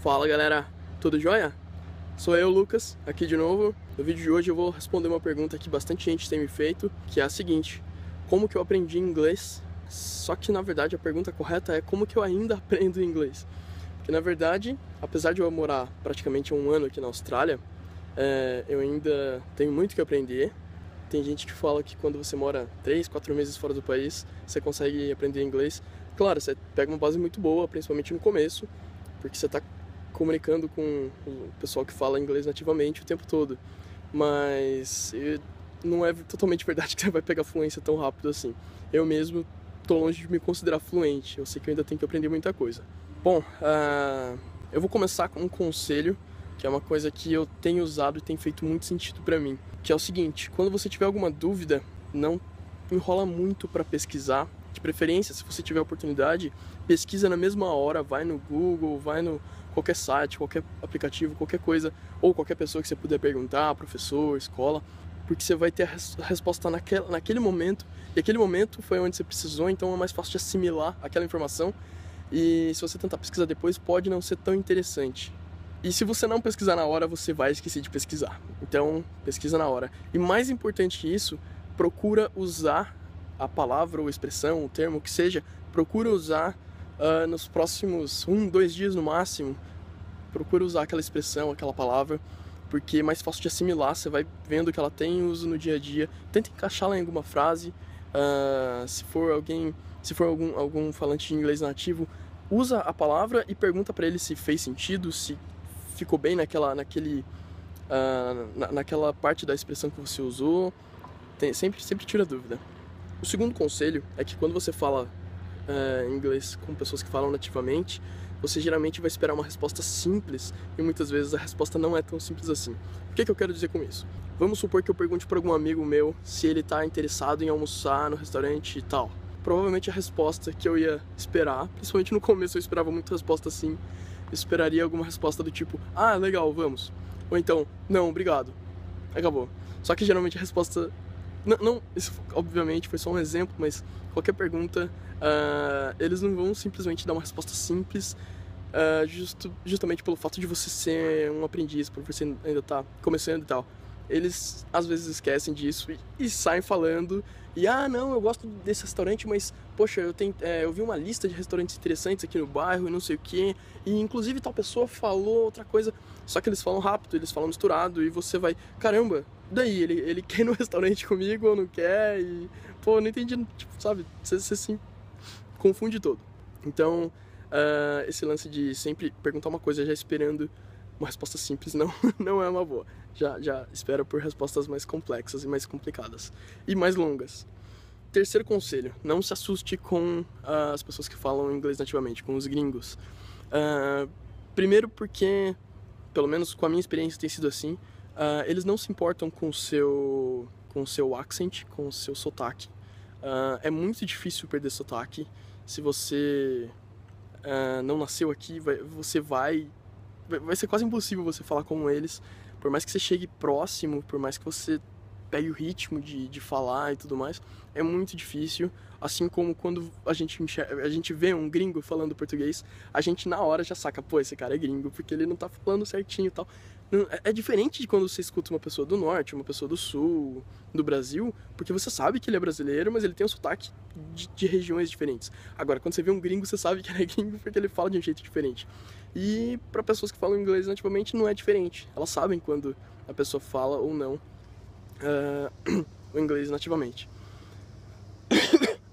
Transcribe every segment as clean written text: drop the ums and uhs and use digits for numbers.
Fala galera, tudo jóia? Sou eu, Lucas, aqui de novo. No vídeo de hoje eu vou responder uma pergunta que bastante gente tem me feito, que é a seguinte: como que eu aprendi inglês? Só que na verdade a pergunta correta é como que eu ainda aprendo inglês? Porque na verdade, apesar de eu morar praticamente um ano aqui na Austrália, eu ainda tenho muito que aprender. Tem gente que fala que quando você mora 3, 4 meses fora do país, você consegue aprender inglês. Claro, você pega uma base muito boa, principalmente no começo, porque você está comunicando com o pessoal que fala inglês nativamente o tempo todo. Mas não é totalmente verdade que você vai pegar fluência tão rápido assim. Eu mesmo estou longe de me considerar fluente, eu sei que eu ainda tenho que aprender muita coisa. Bom, eu vou começar com um conselho, que é uma coisa que eu tenho usado e tem feito muito sentido para mim, que é o seguinte: quando você tiver alguma dúvida, não enrola muito para pesquisar. De preferência, se você tiver oportunidade, pesquisa na mesma hora, vai no Google, vai no qualquer site, qualquer aplicativo, qualquer coisa, ou qualquer pessoa que você puder perguntar, professor, escola, porque você vai ter a resposta naquele momento, e aquele momento foi onde você precisou, então é mais fácil de assimilar aquela informação, e se você tentar pesquisar depois, pode não ser tão interessante. E se você não pesquisar na hora, você vai esquecer de pesquisar. Então, pesquisa na hora. E mais importante que isso, procura usar a palavra ou expressão, o termo, o que seja, procura usar nos próximos 2 dias no máximo. Procura usar aquela expressão, aquela palavra, porque é mais fácil de assimilar, você vai vendo que ela tem uso no dia a dia. Tenta encaixá-la em alguma frase. Se for algum falante de inglês nativo, usa a palavra e pergunta para ele se fez sentido, se ficou bem naquela parte da expressão que você usou. Sempre tira dúvida. O segundo conselho é que quando você fala inglês com pessoas que falam nativamente, você geralmente vai esperar uma resposta simples, e muitas vezes a resposta não é tão simples assim. O que eu quero dizer com isso? Vamos supor que eu pergunte para algum amigo meu se ele está interessado em almoçar no restaurante e tal. Provavelmente a resposta que eu ia esperar, principalmente no começo eu esperava muita resposta assim, eu esperaria alguma resposta do tipo: ah, legal, vamos. Ou então, não, obrigado. Acabou. Só que geralmente a resposta... Não, isso obviamente foi só um exemplo, mas qualquer pergunta, eles não vão simplesmente dar uma resposta simples, justamente pelo fato de você ser um aprendiz, por você ainda estar começando e tal. Eles às vezes esquecem disso e saem falando, e não, eu gosto desse restaurante, mas poxa, eu vi uma lista de restaurantes interessantes aqui no bairro e não sei o que, e inclusive tal pessoa falou outra coisa. Só que eles falam rápido, eles falam misturado, e você vai, caramba, daí ele quer ir no restaurante comigo ou não quer, e pô, não entendi, tipo, sabe, você se confunde todo. Então, esse lance de sempre perguntar uma coisa já esperando uma resposta simples não é uma boa. Já espera por respostas mais complexas e mais complicadas e mais longas. Terceiro conselho: não se assuste com as pessoas que falam inglês nativamente, com os gringos. Primeiro porque, pelo menos com a minha experiência tem sido assim, eles não se importam com o seu accent, com o seu sotaque. É muito difícil perder sotaque. Se você não nasceu aqui, vai ser quase impossível você falar como eles. Por mais que você chegue próximo, por mais que você pegue o ritmo de falar e tudo mais, é muito difícil. Assim como quando a gente vê um gringo falando português, a gente na hora já saca, pô, esse cara é gringo, porque ele não tá falando certinho e tal. É diferente de quando você escuta uma pessoa do norte, uma pessoa do sul, do Brasil, porque você sabe que ele é brasileiro, mas ele tem um sotaque de regiões diferentes. Agora, quando você vê um gringo, você sabe que ele é gringo porque ele fala de um jeito diferente. E para pessoas que falam inglês nativamente não é diferente. Elas sabem quando a pessoa fala ou não o inglês nativamente.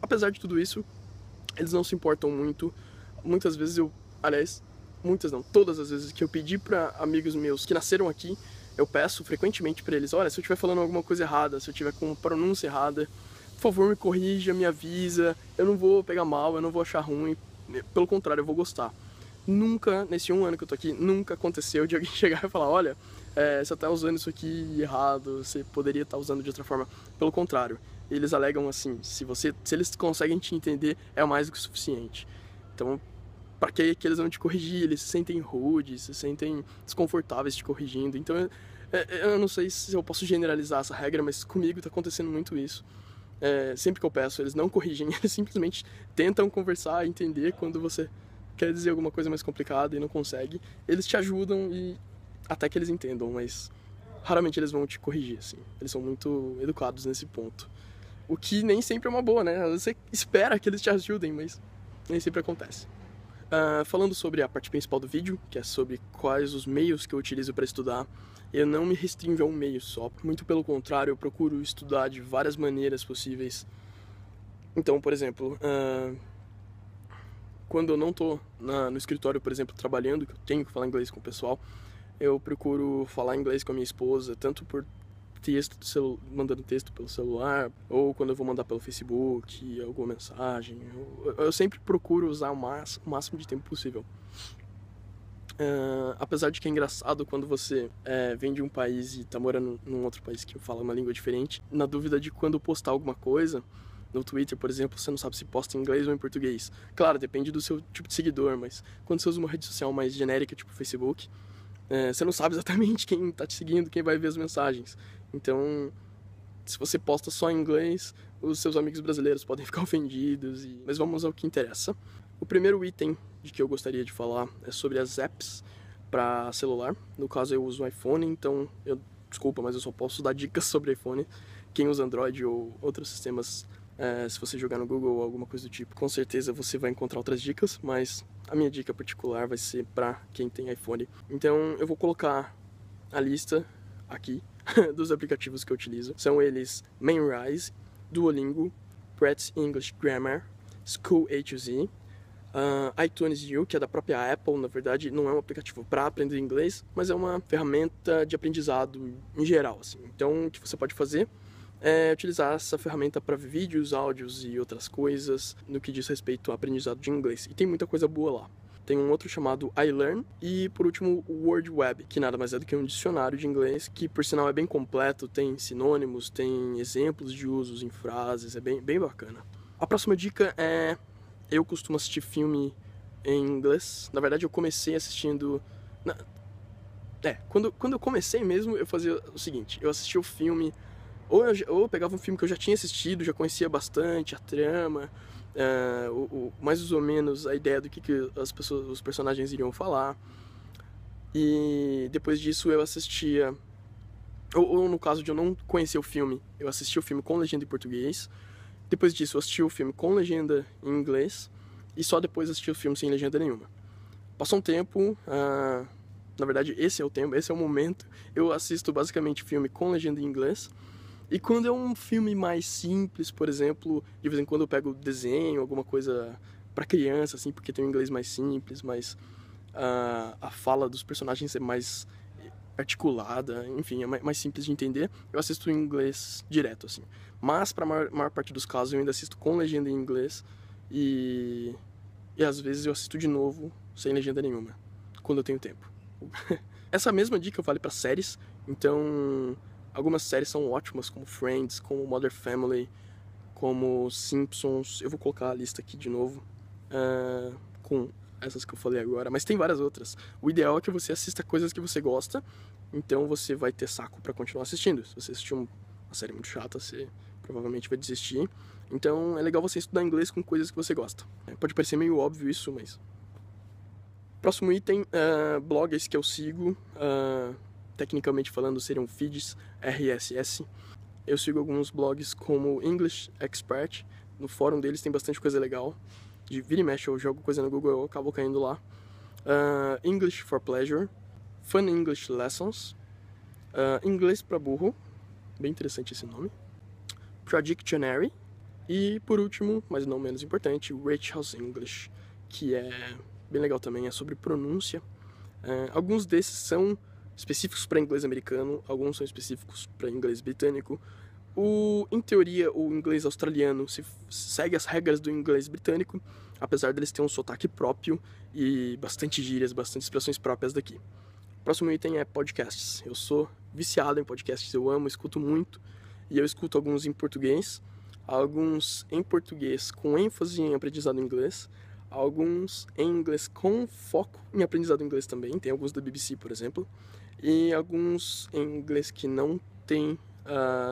Apesar de tudo isso, eles não se importam muito. Muitas vezes muitas não, todas as vezes que eu pedi para amigos meus que nasceram aqui, eu peço frequentemente para eles: olha, se eu estiver falando alguma coisa errada, se eu estiver com pronúncia errada, por favor me corrija, me avisa, eu não vou pegar mal, eu não vou achar ruim, pelo contrário, eu vou gostar. Nunca, nesse 1 ano que eu tô aqui, nunca aconteceu de alguém chegar e falar: olha, você tá usando isso aqui errado, você poderia estar usando de outra forma. Pelo contrário, eles alegam assim: se eles conseguem te entender, é mais do que o suficiente. Então, para que eles vão te corrigir? Eles se sentem rudes, se sentem desconfortáveis te corrigindo. Então, eu não sei se eu posso generalizar essa regra, mas comigo tá acontecendo muito isso. Sempre que eu peço, eles não corrigem, eles simplesmente tentam conversar, entender quando você quer dizer alguma coisa mais complicada e não consegue, eles te ajudam e até que eles entendam, mas raramente eles vão te corrigir, assim. Eles são muito educados nesse ponto. O que nem sempre é uma boa, né? Você espera que eles te ajudem, mas nem sempre acontece. Falando sobre a parte principal do vídeo, que é sobre quais os meios que eu utilizo para estudar, eu não me restringo a um meio só. Muito pelo contrário, eu procuro estudar de várias maneiras possíveis. Então, por exemplo, quando eu não tô no escritório, por exemplo, trabalhando, que eu tenho que falar inglês com o pessoal, eu procuro falar inglês com a minha esposa, tanto por texto, mandando texto pelo celular, ou quando eu vou mandar pelo Facebook, alguma mensagem. Eu sempre procuro usar o máximo de tempo possível. Apesar de que é engraçado quando você vem de um país e tá morando num outro país que fala uma língua diferente, na dúvida de quando postar alguma coisa, no Twitter, por exemplo, você não sabe se posta em inglês ou em português. Claro, depende do seu tipo de seguidor, mas quando você usa uma rede social mais genérica, tipo Facebook, você não sabe exatamente quem tá te seguindo, quem vai ver as mensagens. Então, se você posta só em inglês, os seus amigos brasileiros podem ficar ofendidos. Mas vamos ao que interessa. O primeiro item de que eu gostaria de falar é sobre as apps para celular. No caso, eu uso o iPhone, então, desculpa, mas eu só posso dar dicas sobre iPhone. Quem usa Android ou outros sistemas, se você jogar no Google ou alguma coisa do tipo, com certeza você vai encontrar outras dicas, mas a minha dica particular vai ser para quem tem iPhone. Então, eu vou colocar a lista aqui dos aplicativos que eu utilizo. São eles Memrise, Duolingo, Pratt's English Grammar, School A2Z, iTunes U, que é da própria Apple. Na verdade, não é um aplicativo para aprender inglês, mas é uma ferramenta de aprendizado em geral, assim. Então, o que você pode fazer é utilizar essa ferramenta para vídeos, áudios e outras coisas no que diz respeito ao aprendizado de inglês. E tem muita coisa boa lá. Tem um outro chamado iLearn e, por último, o WordWeb, que nada mais é do que um dicionário de inglês, que, por sinal, é bem completo, tem sinônimos, tem exemplos de usos em frases, é bem bacana. A próxima dica é... Eu costumo assistir filme em inglês. Na verdade, eu comecei assistindo... Quando eu comecei mesmo, eu fazia o seguinte, eu assistia o filme... Ou eu pegava um filme que eu já tinha assistido, já conhecia bastante a trama... mais ou menos a ideia do que os personagens iriam falar. E depois disso eu assistia, ou no caso de eu não conhecer o filme, eu assistia o filme com legenda em português. Depois disso eu assistia o filme com legenda em inglês e só depois assistia o filme sem legenda nenhuma. Passou um tempo, na verdade esse é o tempo, esse é o momento, eu assisto basicamente filme com legenda em inglês. E quando é um filme mais simples, por exemplo, de vez em quando eu pego desenho, alguma coisa pra criança, assim, porque tem um inglês mais simples, mas a fala dos personagens é mais articulada, enfim, é mais simples de entender, eu assisto em inglês direto, assim. Mas, pra maior parte dos casos, eu ainda assisto com legenda em inglês e às vezes eu assisto de novo sem legenda nenhuma, quando eu tenho tempo. Essa mesma dica vale pra séries, então... Algumas séries são ótimas, como Friends, como Modern Family, como Simpsons. Eu vou colocar a lista aqui de novo, com essas que eu falei agora, mas tem várias outras. O ideal é que você assista coisas que você gosta, então você vai ter saco pra continuar assistindo. Se você assistir uma série muito chata, você provavelmente vai desistir. Então é legal você estudar inglês com coisas que você gosta. Pode parecer meio óbvio isso, mas... Próximo item, blogs que eu sigo... Tecnicamente falando, seriam feeds RSS. Eu sigo alguns blogs como English Expert. No fórum deles tem bastante coisa legal. De vira e mexe, eu jogo coisa no Google, eu acabo caindo lá. English for Pleasure. Fun English Lessons. Inglês para burro. Bem interessante esse nome. Projectionary. E, por último, mas não menos importante, Rachel's English. Que é bem legal também, é sobre pronúncia. Alguns desses são... específicos para inglês americano, alguns são específicos para inglês britânico. Em teoria, o inglês australiano segue as regras do inglês britânico, apesar deles terem um sotaque próprio e bastante gírias, bastante expressões próprias daqui. O próximo item é podcasts. Eu sou viciado em podcasts, eu amo, escuto muito, e eu escuto alguns em português, alguns em português com ênfase em aprendizado inglês, alguns em inglês com foco em aprendizado inglês também, tem alguns da BBC, por exemplo, e alguns em inglês que não tem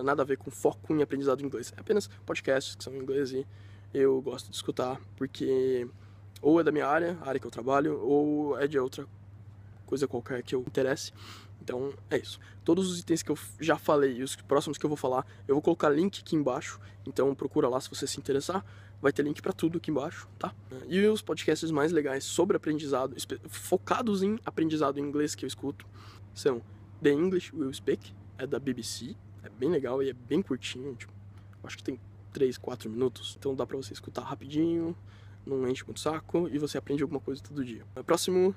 nada a ver com foco em aprendizado inglês. É apenas podcasts que são em inglês e eu gosto de escutar porque ou é da minha área, a área que eu trabalho, ou é de outra coisa qualquer que eu interesse. Então é isso. Todos os itens que eu já falei e os próximos que eu vou falar, eu vou colocar link aqui embaixo. Então procura lá se você se interessar. Vai ter link para tudo aqui embaixo, tá? E os podcasts mais legais sobre aprendizado, focados em aprendizado em inglês que eu escuto, são The English Will Speak, é da BBC. É bem legal e é bem curtinho. Tipo, acho que tem 3, 4 minutos. Então dá pra você escutar rapidinho, não enche muito o saco e você aprende alguma coisa todo dia. O próximo,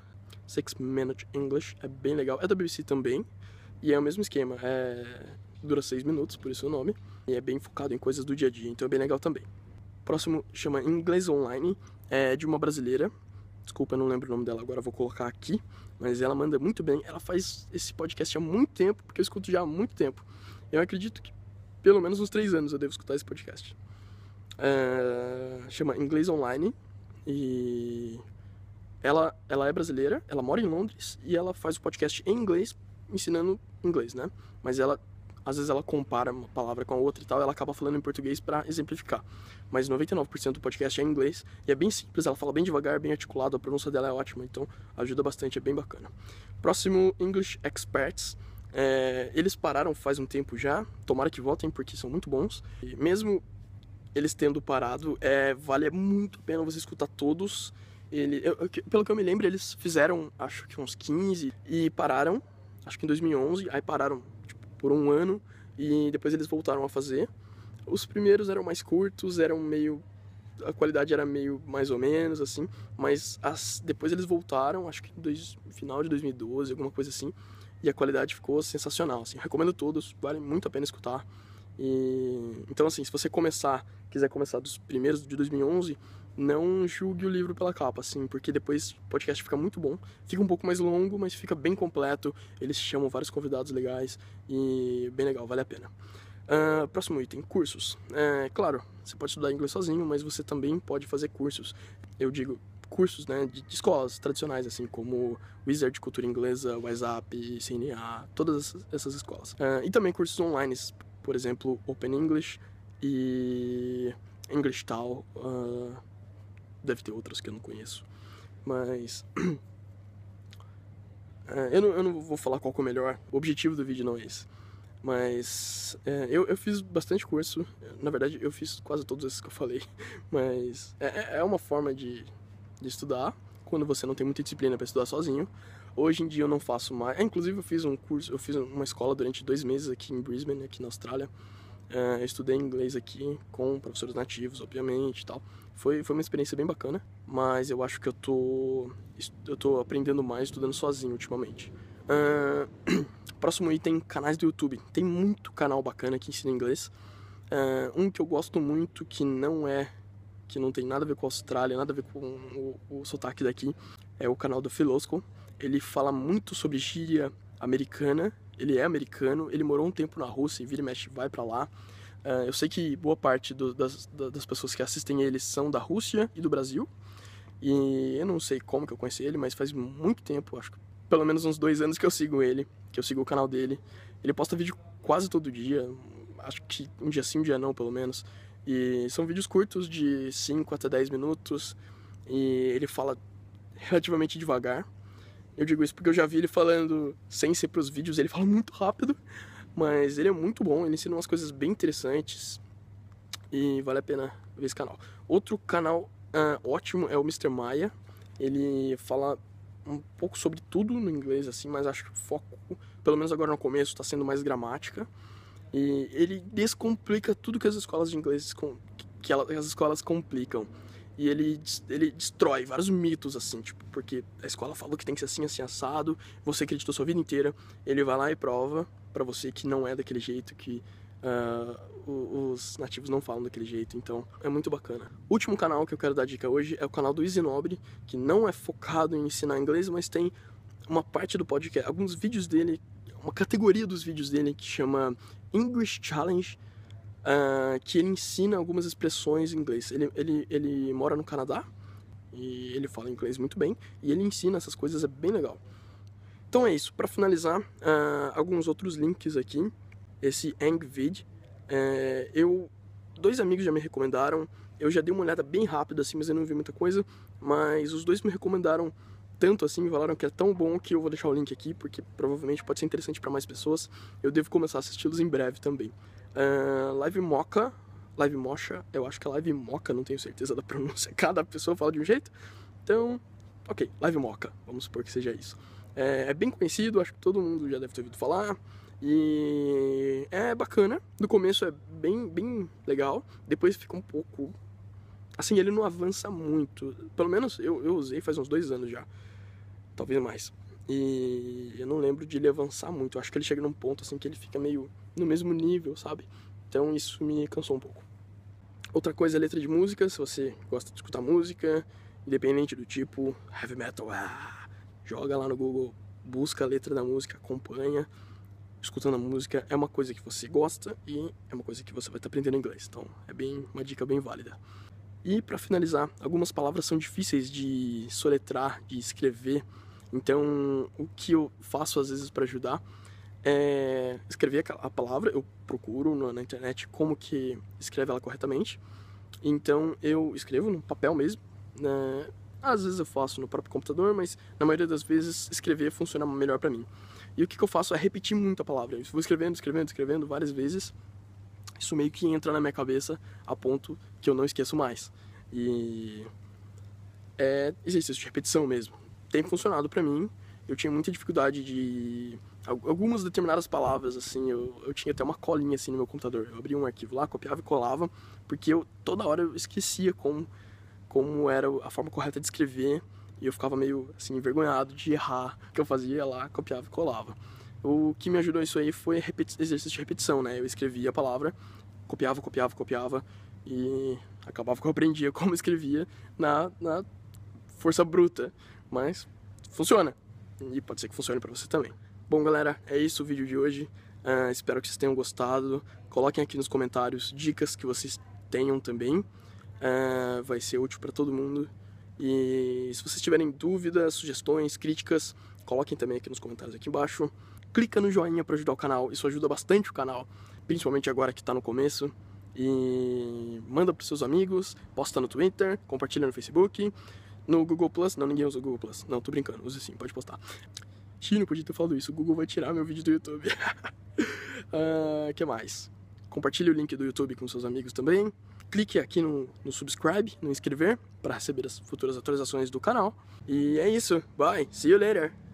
6-Minute English, é bem legal. É da BBC também, e é o mesmo esquema. Dura 6 minutos, por isso o nome, e é bem focado em coisas do dia a dia, então é bem legal também. O próximo chama Inglês Online, é de uma brasileira. Desculpa, eu não lembro o nome dela agora, vou colocar aqui. Mas ela manda muito bem. Ela faz esse podcast há muito tempo, porque eu escuto já há muito tempo. Eu acredito que pelo menos uns 3 anos eu devo escutar esse podcast. Chama Inglês Online. E ela é brasileira, ela mora em Londres e ela faz o podcast em inglês, ensinando inglês, né? Mas às vezes ela compara uma palavra com a outra e tal, ela acaba falando em português pra exemplificar. Mas 99% do podcast é em inglês e é bem simples, ela fala bem devagar, bem articulado, a pronúncia dela é ótima, então ajuda bastante, é bem bacana. Próximo, English Experts. Eles pararam faz um tempo já, tomara que voltem porque são muito bons. E mesmo eles tendo parado, vale muito a pena você escutar todos. Pelo que eu me lembro, eles fizeram, acho que uns 15 e pararam, acho que em 2011, aí pararam por um ano e depois eles voltaram a fazer. Os primeiros eram mais curtos, a qualidade era meio mais ou menos, assim, mas depois eles voltaram, acho que no final de 2012, alguma coisa assim, e a qualidade ficou sensacional, assim, recomendo todos, vale muito a pena escutar. Então, assim, se você quiser começar dos primeiros de 2011, não julgue o livro pela capa, assim, porque depois o podcast fica muito bom, fica um pouco mais longo, mas fica bem completo, eles chamam vários convidados legais e bem legal, vale a pena. Próximo item, cursos. Claro, você pode estudar inglês sozinho, mas você também pode fazer cursos. Eu digo cursos, né, de escolas tradicionais, assim, como Wizard de Cultura Inglesa, WhatsApp, CNA, todas essas escolas. E também cursos online, por exemplo, Open English e English Tal. Deve ter outras que eu não conheço, mas eu não vou falar qual que é o melhor. O objetivo do vídeo não é esse. Mas eu fiz bastante curso. Na verdade, eu fiz quase todos esses que eu falei. Mas é uma forma de estudar quando você não tem muita disciplina para estudar sozinho. Hoje em dia eu não faço mais. Inclusive eu fiz uma escola durante 2 meses aqui em Brisbane, aqui na Austrália. Eu estudei inglês aqui com professores nativos, obviamente, e tal. Foi uma experiência bem bacana, mas eu acho que eu tô aprendendo mais estudando sozinho ultimamente. Próximo item, canais do YouTube. Tem muito canal bacana que ensina inglês. Um que eu gosto muito, que não tem nada a ver com a Austrália, nada a ver com o sotaque daqui, é o canal do Philosopher. Ele fala muito sobre gíria americana. Ele é americano, ele morou um tempo na Rússia e vira e mexe vai pra lá. Eu sei que boa parte das pessoas que assistem ele são da Rússia e do Brasil. E eu não sei como que eu conheci ele, mas faz muito tempo, acho que pelo menos uns 2 anos que eu sigo ele, que eu sigo o canal dele. Ele posta vídeo quase todo dia, acho que um dia sim, um dia não, pelo menos. E são vídeos curtos, de 5 até 10 minutos, e ele fala relativamente devagar. Eu digo isso porque eu já vi ele falando sem ser pros vídeos, ele fala muito rápido, mas ele é muito bom, ele ensina umas coisas bem interessantes e vale a pena ver esse canal. Outro canal ótimo é o Mr. Maia. Ele fala um pouco sobre tudo no inglês, assim, mas acho que o foco, pelo menos agora no começo, está sendo mais gramática. E ele descomplica tudo que as escolas de inglês as escolas complicam. E ele destrói vários mitos, assim, tipo, porque a escola falou que tem que ser assim, assim, assado, você acreditou sua vida inteira, ele vai lá e prova pra você que não é daquele jeito, que os nativos não falam daquele jeito, então é muito bacana. O último canal que eu quero dar dica hoje é o canal do Easy Nobre, que não é focado em ensinar inglês, mas tem uma parte do podcast, alguns vídeos dele, uma categoria dos vídeos dele que chama English Challenge, que ele ensina algumas expressões em inglês. Ele mora no Canadá e ele fala inglês muito bem e ele ensina essas coisas, é bem legal. Então é isso, para finalizar, alguns outros links aqui. Esse Engvid, 2 amigos já me recomendaram, Eu já dei uma olhada bem rápida, assim, mas eu não vi muita coisa. Mas os dois me recomendaram tanto assim, me falaram que é tão bom que eu vou deixar o link aqui, porque provavelmente pode ser interessante para mais pessoas. Eu devo começar a assisti-los em breve também. Live Mocha, eu acho que é Live Mocha, não tenho certeza da pronúncia, cada pessoa fala de um jeito. Então, ok, Live Mocha, vamos supor que seja isso. É bem conhecido, acho que todo mundo já deve ter ouvido falar. E é bacana, no começo é bem legal, depois fica um pouco... Assim, ele não avança muito, pelo menos eu usei faz uns 2 anos já, talvez mais. E eu não lembro de ele avançar muito, eu acho que ele chega num ponto assim que ele fica meio no mesmo nível, sabe? Então isso me cansou um pouco. Outra coisa é a letra de música, se você gosta de escutar música, independente do tipo, heavy metal, joga lá no Google, busca a letra da música, acompanha. Escutando a música é uma coisa que você gosta e é uma coisa que você vai estar aprendendo inglês, então é uma dica bem válida. E para finalizar, algumas palavras são difíceis de soletrar, de escrever, então o que eu faço às vezes para ajudar é escrever a palavra, eu procuro na internet como que escreve ela corretamente, então eu escrevo no papel mesmo, né? Às vezes eu faço no próprio computador, mas na maioria das vezes escrever funciona melhor para mim. E o que eu faço é repetir muito a palavra, eu vou escrevendo várias vezes. Isso meio que entra na minha cabeça a ponto que eu não esqueço mais. E é exercício de repetição mesmo. Tem funcionado pra mim. Eu tinha muita dificuldade de... Algumas determinadas palavras, assim, eu tinha até uma colinha assim no meu computador. Eu abria um arquivo lá, copiava e colava, porque toda hora eu esquecia como era a forma correta de escrever. E eu ficava meio, assim, envergonhado de errar. O que eu fazia lá, copiava e colava. O que me ajudou isso aí foi exercício de repetição, né? Eu escrevia a palavra, copiava e acabava que eu aprendia como escrevia na força bruta. Mas funciona. E pode ser que funcione pra você também. Bom, galera, é isso o vídeo de hoje. Espero que vocês tenham gostado. Coloquem aqui nos comentários dicas que vocês tenham também. Vai ser útil pra todo mundo. E se vocês tiverem dúvidas, sugestões, críticas, coloquem também aqui nos comentários aqui embaixo. Clica no joinha para ajudar o canal, isso ajuda bastante o canal, principalmente agora que está no começo. E manda para seus amigos, posta no Twitter, compartilha no Facebook, no Google Plus. Não, ninguém usa o Google Plus. Não, tô brincando, use sim, pode postar. Xiii, não podia ter falado isso, o Google vai tirar meu vídeo do YouTube. Que mais? Compartilhe o link do YouTube com seus amigos também. Clique aqui no subscribe, no inscrever, para receber as futuras atualizações do canal. E é isso, bye, see you later!